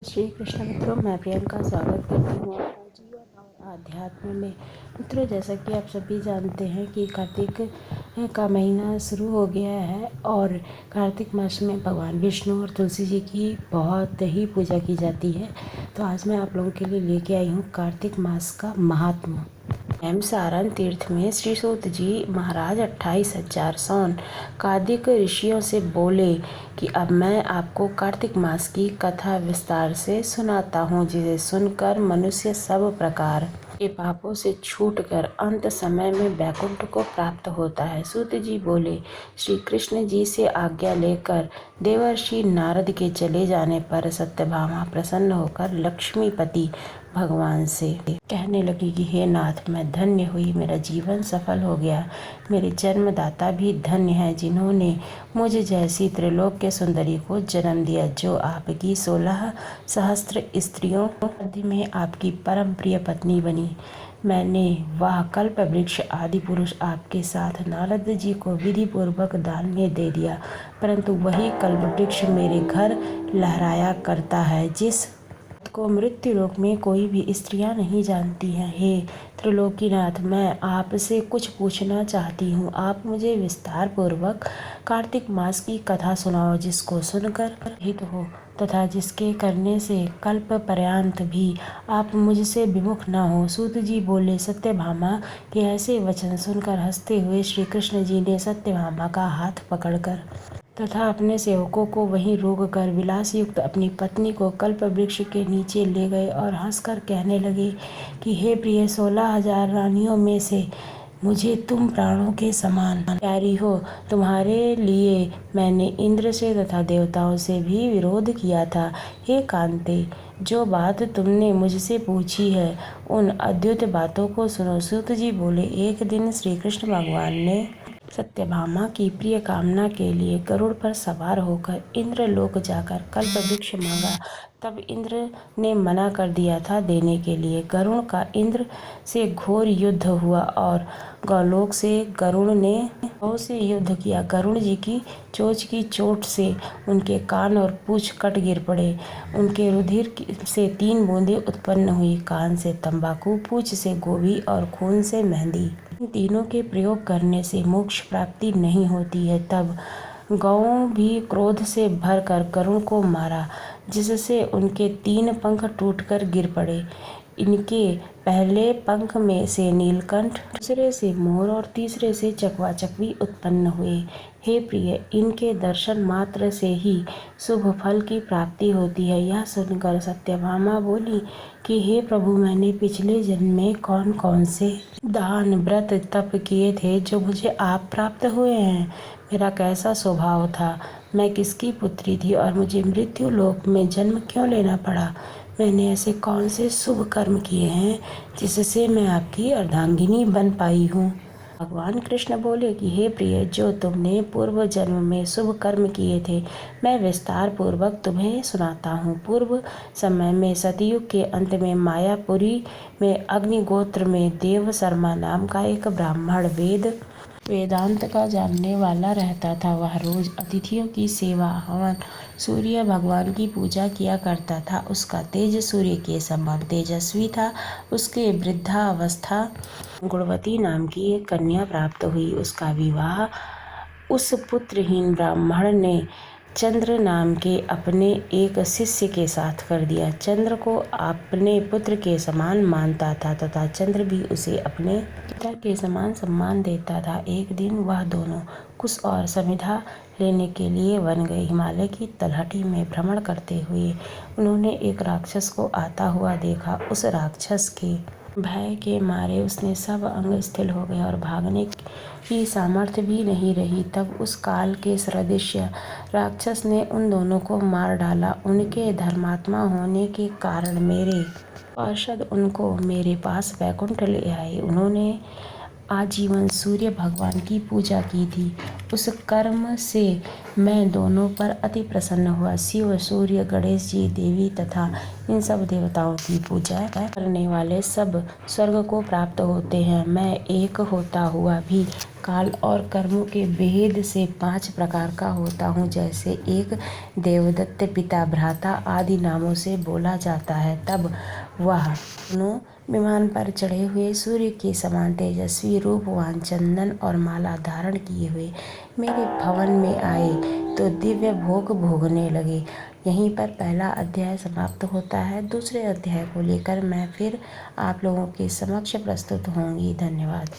श्री कृष्ण मित्रों, मैं प्रियंका स्वागत करती हूँ आपका जीवन और आध्यात्म में। मित्रों, जैसा कि आप सभी जानते हैं कि कार्तिक का महीना शुरू हो गया है और कार्तिक मास में भगवान विष्णु और तुलसी जी की बहुत ही पूजा की जाती है। तो आज मैं आप लोगों के लिए लेके आई हूँ कार्तिक मास का महात्मा। सारण तीर्थ में श्री सूत जी महाराज 28,000 सौन कादिक ऋषियों से बोले कि अब मैं आपको कार्तिक मास की कथा विस्तार से सुनाता हूँ, जिसे सुनकर मनुष्य सब प्रकार के पापों से छूटकर अंत समय में वैकुंठ को प्राप्त होता है। सूत जी बोले, श्री कृष्ण जी से आज्ञा लेकर देवर्षि नारद के चले जाने पर सत्यभामा प्रसन्न होकर लक्ष्मीपति भगवान से कहने लगी कि हे नाथ, मैं धन्य हुई, मेरा जीवन सफल हो गया। मेरे जन्मदाता भी धन्य है, जिन्होंने मुझ जैसी त्रिलोक्य सुंदरी को जन्म दिया, जो आपकी 16 सहस्त्र स्त्रियों मध्य में आपकी परम प्रिय पत्नी बनी। मैंने वह कल्प वृक्ष आदि पुरुष आपके साथ नारद जी को विधि पूर्वक दान में दे दिया, परंतु वही कल्प वृक्ष मेरे घर लहराया करता है, जिस को मृत्यु लोक में कोई भी स्त्रियां नहीं जानती हैं। हे त्रिलोकीनाथ, मैं आपसे कुछ पूछना चाहती हूँ। आप मुझे विस्तार पूर्वक कार्तिक मास की कथा सुनाओ, जिसको सुनकर हित हो तथा जिसके करने से कल्प पर्यंत भी आप मुझसे विमुख न हो। सूत जी बोले, सत्यभामा के ऐसे वचन सुनकर हंसते हुए श्री कृष्ण जी ने सत्यभामा का हाथ पकड़कर तथा अपने सेवकों को वहीं रोक कर विलास युक्त अपनी पत्नी को कल्प वृक्ष के नीचे ले गए और हंसकर कहने लगे कि हे प्रिय, 16,000 रानियों में से मुझे तुम प्राणों के समान प्यारी हो। तुम्हारे लिए मैंने इंद्र से तथा देवताओं से भी विरोध किया था। हे कांते, जो बात तुमने मुझसे पूछी है, उन अद्भुत बातों को सुनो। सूत जी बोले, एक दिन श्री कृष्ण भगवान ने सत्यभामा की प्रिय कामना के लिए गरुड़ पर सवार होकर इंद्रलोक जाकर कल्प वृक्ष मांगा। तब इंद्र ने मना कर दिया था देने के लिए। गरुड़ का इंद्र से घोर युद्ध हुआ और गौलोक से गरुड़ ने गौ से युद्ध किया। गरुड़ जी की चोंच की चोट से उनके कान और पूंछ कट गिर पड़े। उनके रुधिर से 3 बूंदें उत्पन्न हुई, कान से तंबाकू, पूंछ से गोभी और खून से मेहंदी। इन तीनों के प्रयोग करने से मोक्ष प्राप्ति नहीं होती है। तब गौओं भी क्रोध से भरकर गरुड़ को मारा, जिससे उनके 3 पंख टूटकर गिर पड़े। इनके पहले पंख में से नीलकंठ, दूसरे से मोर और तीसरे से चकवा चकवी उत्पन्न हुए। हे प्रिय, इनके दर्शन मात्र से ही शुभ फल की प्राप्ति होती है। यह सुनकर सत्यभामा बोली कि हे प्रभु, मैंने पिछले जन्म में कौन कौन से दान, व्रत, तप किए थे जो मुझे आप प्राप्त हुए हैं। मेरा कैसा स्वभाव था, मैं किसकी पुत्री थी और मुझे मृत्यु लोक में जन्म क्यों लेना पड़ा। मैंने ऐसे कौन से शुभ कर्म किए हैं जिससे मैं आपकी अर्धांगिनी बन पाई हूँ। भगवान कृष्ण बोले कि हे प्रिय, जो तुमने पूर्व जन्म में शुभ कर्म किए थे, मैं विस्तार पूर्वक तुम्हें सुनाता हूँ। पूर्व समय में सतयुग के अंत में मायापुरी में अग्निगोत्र में देव शर्मा नाम का एक ब्राह्मण वेदांत का जानने वाला रहता था। वह रोज अतिथियों की सेवा, हवन, सूर्य भगवान की पूजा किया करता था। उसका तेज सूर्य के समान तेजस्वी था। उसके वृद्धावस्था गुणवती नाम की एक कन्या प्राप्त हुई। उसका विवाह उस पुत्रहीन ब्राह्मण ने चंद्र नाम के अपने एक शिष्य के साथ कर दिया। चंद्र को अपने पुत्र के समान मानता था तथा चंद्र भी उसे अपने पिता के समान सम्मान देता था। एक दिन वह दोनों कुश और समिधा लेने के लिए वन गए। हिमालय की तलहटी में भ्रमण करते हुए उन्होंने एक राक्षस को आता हुआ देखा। उस राक्षस के भय के मारे उसने सब अंग स्थिर हो गए और भागने की सामर्थ्य भी नहीं रही। तब उस काल के सदृश्य राक्षस ने उन दोनों को मार डाला। उनके धर्मात्मा होने के कारण मेरे पार्षद उनको मेरे पास वैकुंठ ले आए। उन्होंने आजीवन सूर्य भगवान की पूजा की थी। उस कर्म से मैं दोनों पर अति प्रसन्न हुआ। शिव, सूर्य, गणेश जी, देवी तथा इन सब देवताओं की पूजा करने वाले सब स्वर्ग को प्राप्त होते हैं। मैं एक होता हुआ भी काल और कर्मों के भेद से 5 प्रकार का होता हूँ। जैसे एक देवदत्त, पिता, भ्राता आदि नामों से बोला जाता है, तब वह दोनों विमान पर चढ़े हुए सूर्य के समान तेजस्वी रूपवान, चंदन और माला धारण किए हुए मेरे भवन में आए तो दिव्य भोग भोगने लगे। यहीं पर पहला अध्याय समाप्त होता है। दूसरे अध्याय को लेकर मैं फिर आप लोगों के समक्ष प्रस्तुत होंगी। धन्यवाद।